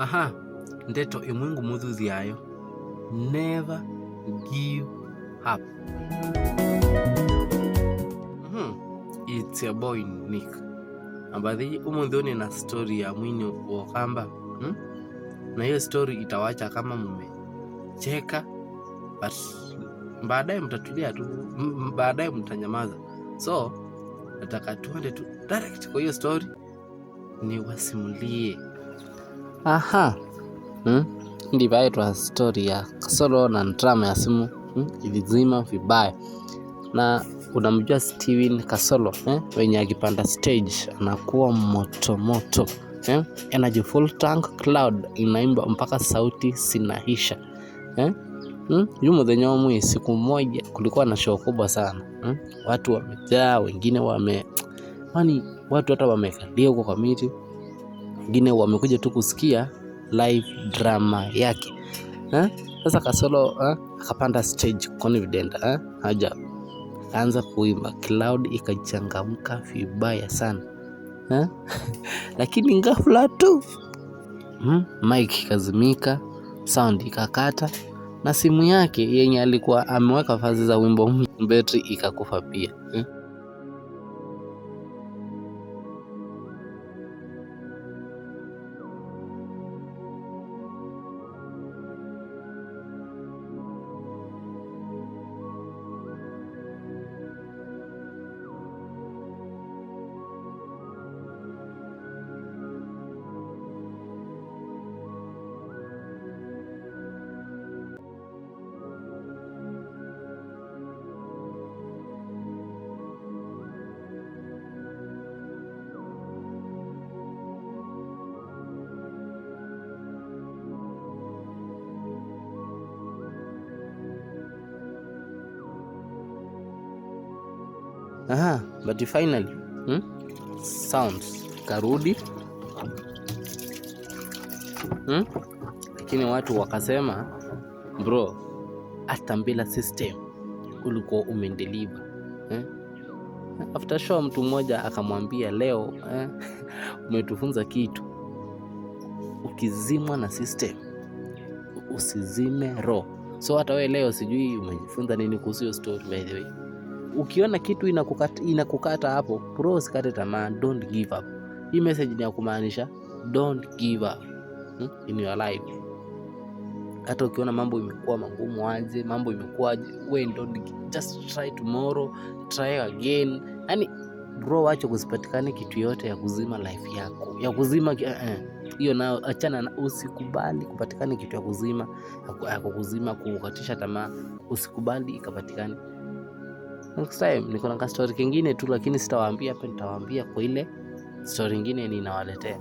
Aha, ndeto imwingu muthuthi yayo. Never give up. It's your boy Nick. Ambathi umuthoni na story ya mwini Wakamba. Na hiyo story itawacha kama mmecheka, but baadaye mtatulia tu, baadaye mtanyamaza. So nataka tuende tu direct kwa hiyo story ni wasimulie. Aha. Ndivyo inaitwa story ya Kasolo na drama ya simu ilizima vibaya. Na unamjua Steven Kasolo wenye akipanda stage anakuwa moto. Energy full tank cloud inaimba mpaka sauti sinahisha. Yumo dhenye siku moja kulikuwa na show kubwa sana. Watu wamejaa, wengine watu hata wamekalia huko kwa miti. Wengine wamekuja tu kusikia live drama yake. Sasa Kasolo akapanda stage confident, haja anza kuimba, cloud ikachangamka vibaya sana. Lakini ghafla tu mic ikazimika, sound ikakata, na simu yake yenye alikuwa ameweka fazi za wimbo betri ikakufa pia. But finally sounds karudi. Lakini watu wakasema, bro, hata bila system ulikuwa umendeliver. After show mtu mmoja akamwambia, leo umetufunza kitu, ukizimwa na system usizime roho. So hata wewe leo sijui umejifunza nini kuhusu hiyo story. By the way, ukiona kitu inakukata hapo, bro, usikate tamaa, don't give up. Hii message ni ya kumaanisha don't give up in your life. Hata ukiona mambo imekuwa magumu aje, mambo imekuwa we don't just try tomorrow, try again. Yani bro, acha kusipatikane kitu yote ya kuzima life yako, ya kuzima hiyo nao achana na, usikubali kupatikane kitu ya kuzima kukatisha tamaa, usikubali ikapatikane. Next time niko na story kingine tu, lakini sitawaambia hapa, nitawaambia kwa ile story nyingine ninawaletea.